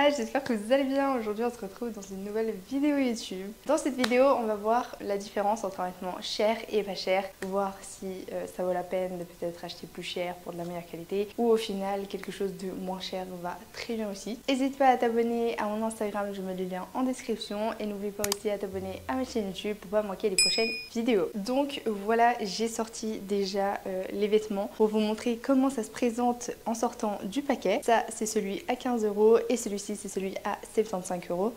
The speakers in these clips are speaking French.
Voilà, j'espère que vous allez bien. Aujourd'hui on se retrouve dans une nouvelle vidéo YouTube. Dans cette vidéo on va voir la différence entre un vêtement cher et pas cher, voir si ça vaut la peine de peut-être acheter plus cher pour de la meilleure qualité ou au final quelque chose de moins cher va très bien aussi. N'hésite pas à t'abonner à mon Instagram, je mets le lien en description et n'oublie pas aussi à t'abonner à ma chaîne YouTube pour pas manquer les prochaines vidéos. Donc voilà, j'ai sorti déjà les vêtements pour vous montrer comment ça se présente en sortant du paquet. Ça c'est celui à 15 € et celui-ci c'est celui à 75 €.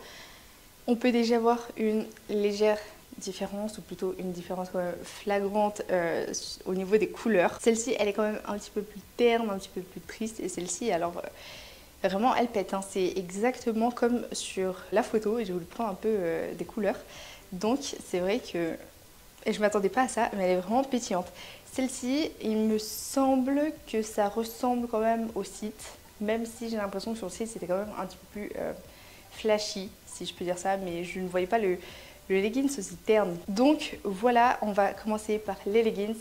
On peut déjà voir une légère différence, ou plutôt une différence quand même flagrante au niveau des couleurs. Celle-ci elle est quand même un petit peu plus terne, un petit peu plus triste, et celle-ci alors vraiment elle pète, hein. C'est exactement comme sur la photo et je vous le prends un peu des couleurs. Donc c'est vrai que et je m'attendais pas à ça, mais elle est vraiment pétillante. Celle-ci, il me semble que ça ressemble quand même au site, même si j'ai l'impression que sur le site c'était quand même un petit peu plus flashy, si je peux dire ça, mais je ne voyais pas le leggings aussi terne. Donc voilà, on va commencer par les leggings.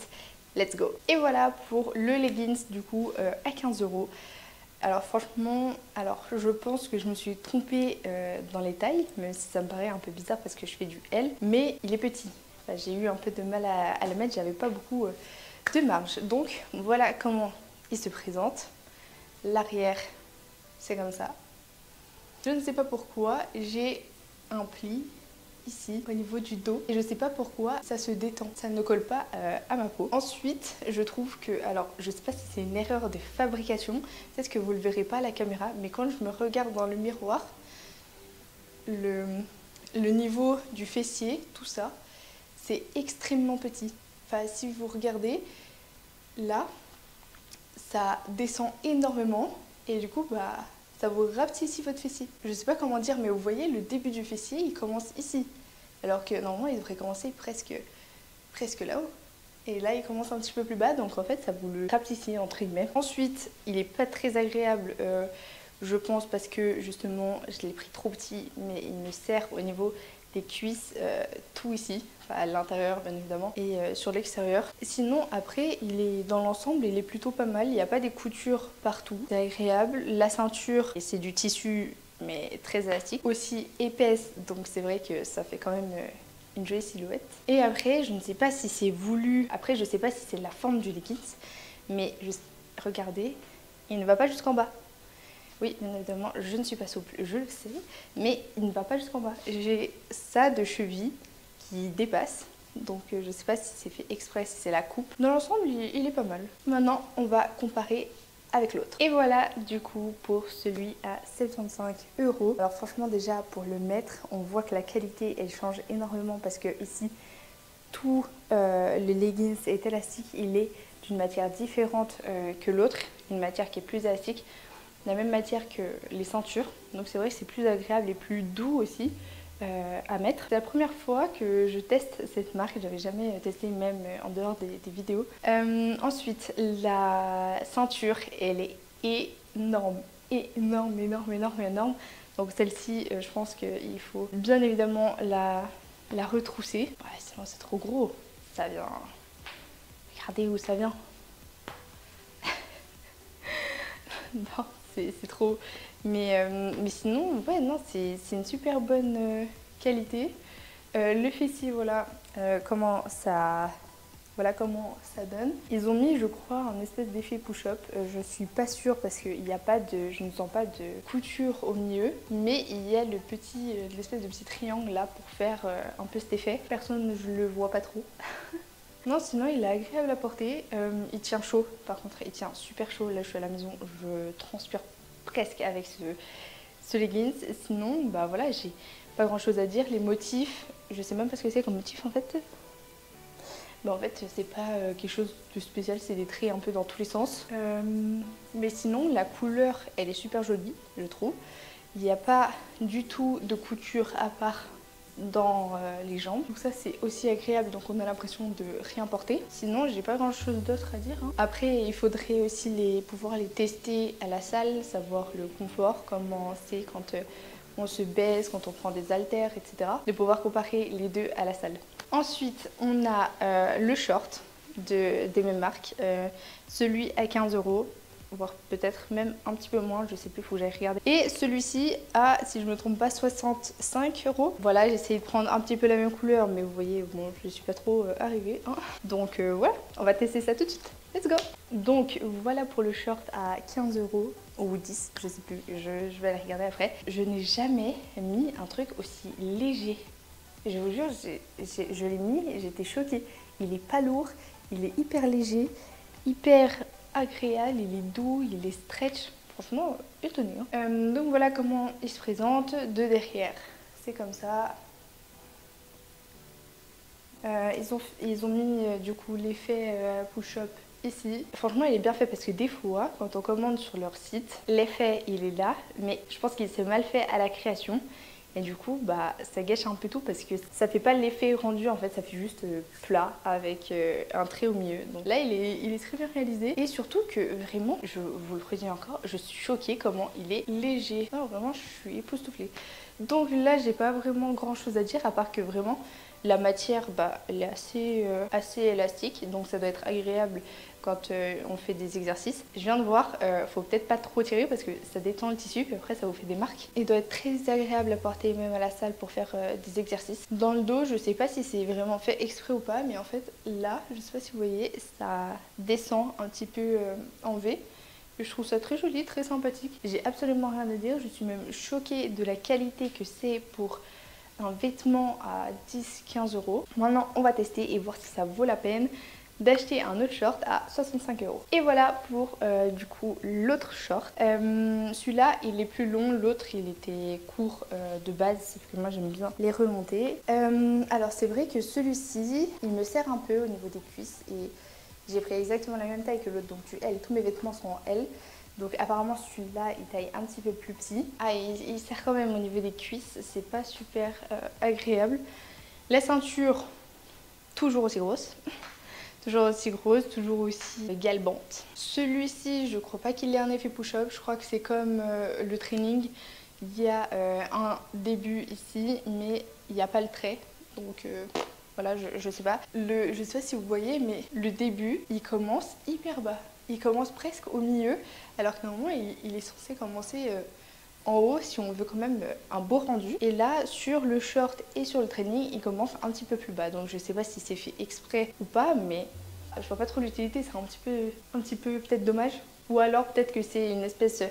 Let's go. Et voilà pour le leggings du coup à 15 €. Alors franchement, je pense que je me suis trompée dans les tailles, même si ça me paraît un peu bizarre parce que je fais du L, mais il est petit. Enfin, j'ai eu un peu de mal à le mettre, j'avais pas beaucoup de marge. Donc voilà comment il se présente. L'arrière, c'est comme ça. Je ne sais pas pourquoi, j'ai un pli ici au niveau du dos et je sais pas pourquoi ça se détend, ça ne colle pas à ma peau. Ensuite je trouve que, alors je sais pas si c'est une erreur de fabrication, peut-être que vous le verrez pas à la caméra, mais quand je me regarde dans le miroir, le niveau du fessier, tout ça, c'est extrêmement petit. Enfin si vous regardez là, ça descend énormément et du coup bah ça vous rapetissit votre fessier. Je sais pas comment dire, mais vous voyez le début du fessier il commence ici, alors que normalement il devrait commencer presque là-haut. Et là il commence un petit peu plus bas, donc en fait ça vous le rapetissit entre guillemets. Ensuite il est pas très agréable, je pense parce que justement je l'ai pris trop petit, mais il me sert au niveau des cuisses, tout ici, enfin à l'intérieur bien évidemment, et sur l'extérieur. Sinon après il est dans l'ensemble, il est plutôt pas mal, il n'y a pas des coutures partout, c'est agréable. La ceinture, c'est du tissu mais très élastique, aussi épaisse, donc c'est vrai que ça fait quand même une jolie silhouette. Et après je ne sais pas si c'est voulu, après je sais pas si c'est la forme du leggings, mais juste regardez, il ne va pas jusqu'en bas. Oui, bien évidemment, je ne suis pas souple, je le sais, mais il ne va pas jusqu'en bas. J'ai ça de cheville qui dépasse, donc je ne sais pas si c'est fait exprès, si c'est la coupe. Dans l'ensemble, il est pas mal. Maintenant, on va comparer avec l'autre. Et voilà, du coup, pour celui à 75 €. Alors franchement, déjà, pour le mettre, on voit que la qualité, elle change énormément parce que ici, tout le leggings est élastique, il est d'une matière différente que l'autre, une matière qui est plus élastique, la même matière que les ceintures, donc c'est vrai que c'est plus agréable et plus doux aussi à mettre. C'est la première fois que je teste cette marque, j'avais jamais testé même en dehors des vidéos. Ensuite, la ceinture, elle est énorme, énorme, énorme, énorme, énorme. Donc celle-ci, je pense qu'il faut bien évidemment la retrousser. Ouais, sinon c'est trop gros, ça vient... Regardez où ça vient. Non, c'est trop. Mais sinon, ouais, non, c'est une super bonne qualité. Le fessier, voilà comment ça donne. Ils ont mis, je crois, un espèce d'effet push-up. Je suis pas sûre parce que je ne sens pas de couture au milieu, mais il y a l'espèce de petit triangle là pour faire un peu cet effet. Personne, je le vois pas trop. Non, sinon il est agréable à porter, il tient chaud, par contre il tient super chaud. Là je suis à la maison, je transpire presque avec ce leggings. Sinon bah voilà, j'ai pas grand chose à dire. Les motifs, je sais même pas ce que c'est comme motif en fait. Bah en fait c'est pas quelque chose de spécial, c'est des traits un peu dans tous les sens. Mais sinon la couleur elle est super jolie je trouve. Il n'y a pas du tout de couture à part dans les jambes, donc ça c'est aussi agréable, donc on a l'impression de rien porter. Sinon j'ai pas grand chose d'autre à dire, hein. Après il faudrait aussi pouvoir les tester à la salle, savoir le confort, comment c'est quand on se baisse, quand on prend des haltères, etc. De pouvoir comparer les deux à la salle. Ensuite on a le short des mêmes marques, celui à 15 €. voire peut-être même un petit peu moins, je sais plus, faut que j'aille regarder. Et celui-ci a, si je me trompe pas, 65 €. Voilà, j'ai essayé de prendre un petit peu la même couleur, mais vous voyez, bon, je suis pas trop arrivée. Hein. Donc voilà, on va tester ça tout de suite. Let's go! Donc voilà pour le short à 15 € ou 10, je sais plus, je vais aller regarder après. Je n'ai jamais mis un truc aussi léger. Je vous jure, je l'ai mis et j'étais choquée. Il est pas lourd, il est hyper léger, hyper agréable, il est doux, il est stretch. Franchement, étonné. Hein. Donc voilà comment il se présente de derrière. C'est comme ça. Ils ont mis du coup l'effet push-up ici. Franchement, il est bien fait parce que des fois, quand on commande sur leur site, l'effet il est là, mais je pense qu'il s'est mal fait à la création. Et du coup, bah, ça gâche un peu tout parce que ça fait pas l'effet rendu, en fait, ça fait juste plat avec un trait au milieu. Donc là, il est très bien réalisé. Et surtout que vraiment, je vous le redis encore, je suis choquée comment il est léger. Non, vraiment, je suis époustouflée. Donc là, j'ai pas vraiment grand chose à dire à part que vraiment, la matière, bah, elle est assez élastique, donc ça doit être agréable quand on fait des exercices. Je viens de voir, faut peut-être pas trop tirer parce que ça détend le tissu, puis après ça vous fait des marques. Il doit être très agréable à porter même à la salle pour faire des exercices. Dans le dos, je sais pas si c'est vraiment fait exprès ou pas, mais en fait là, je sais pas si vous voyez, ça descend un petit peu en V. Je trouve ça très joli, très sympathique. J'ai absolument rien à dire, je suis même choquée de la qualité que c'est pour un vêtement à 10-15 €. Maintenant, on va tester et voir si ça vaut la peine d'acheter un autre short à 65 €. Et voilà pour du coup l'autre short. Celui-là, il est plus long, l'autre il était court de base, sauf que moi j'aime bien les remonter. Alors c'est vrai que celui-ci, il me serre un peu au niveau des cuisses et j'ai pris exactement la même taille que l'autre, donc du L. Tous mes vêtements sont en L. Donc apparemment celui-là il taille un petit peu plus petit. Ah, il serre quand même au niveau des cuisses, c'est pas super agréable. La ceinture, toujours aussi grosse. Toujours aussi grosse, toujours aussi galbante. Celui-ci, je crois pas qu'il ait un effet push-up, je crois que c'est comme le training. Il y a un début ici, mais il n'y a pas le trait. Donc voilà, je sais pas. Je sais pas si vous voyez, mais le début, il commence hyper bas. Il commence presque au milieu, alors que normalement, il est censé commencer en haut si on veut quand même un beau rendu. Et là, sur le short et sur le training, il commence un petit peu plus bas. Donc je sais pas si c'est fait exprès ou pas, mais je vois pas trop l'utilité, c'est un petit peu peut-être dommage. Ou alors peut-être que c'est une espèce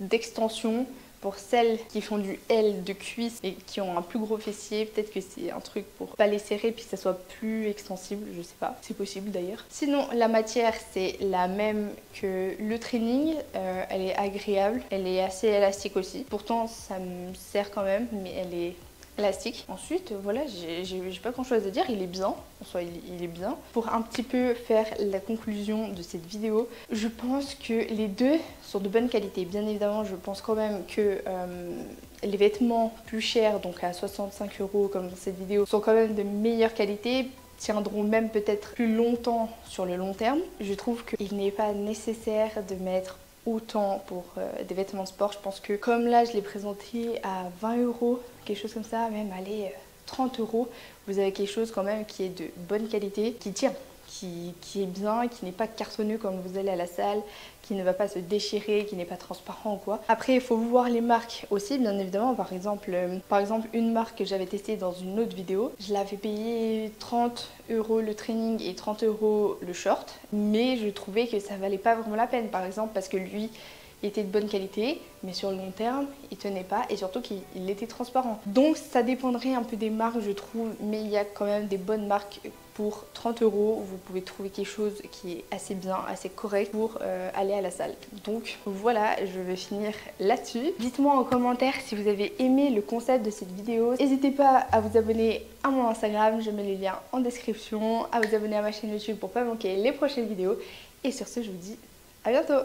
d'extension pour celles qui font du L de cuisse et qui ont un plus gros fessier. Peut-être que c'est un truc pour pas les serrer puis que ça soit plus extensible, je sais pas. C'est possible d'ailleurs. Sinon, la matière c'est la même que le training. Elle est agréable, elle est assez élastique aussi. Pourtant, ça me sert quand même, mais elle est élastique. Ensuite, voilà, j'ai pas grand chose à dire, il est bien, en soi il est bien. Pour un petit peu faire la conclusion de cette vidéo, je pense que les deux sont de bonne qualité. Bien évidemment, je pense quand même que les vêtements plus chers, donc à 65 € comme dans cette vidéo, sont quand même de meilleure qualité, tiendront même peut-être plus longtemps sur le long terme. Je trouve qu'il n'est pas nécessaire de mettre autant pour des vêtements de sport. Je pense que comme là je l'ai présenté à 20 €, quelque chose comme ça, même allez 30 €, vous avez quelque chose quand même qui est de bonne qualité, qui tient, qui est bien, qui n'est pas cartonneux comme vous allez à la salle, qui ne va pas se déchirer, qui n'est pas transparent ou quoi. Après il faut voir les marques aussi bien évidemment. Par exemple une marque que j'avais testée dans une autre vidéo, je l'avais payé 30 € le training et 30 € le short, mais je trouvais que ça valait pas vraiment la peine, par exemple parce que lui il était de bonne qualité, mais sur le long terme, il tenait pas et surtout qu'il était transparent. Donc ça dépendrait un peu des marques, je trouve, mais il y a quand même des bonnes marques. Pour 30 €, vous pouvez trouver quelque chose qui est assez bien, assez correct pour aller à la salle. Donc voilà, je vais finir là-dessus. Dites-moi en commentaire si vous avez aimé le concept de cette vidéo. N'hésitez pas à vous abonner à mon Instagram, je mets les liens en description, à vous abonner à ma chaîne YouTube pour ne pas manquer les prochaines vidéos. Et sur ce, je vous dis à bientôt!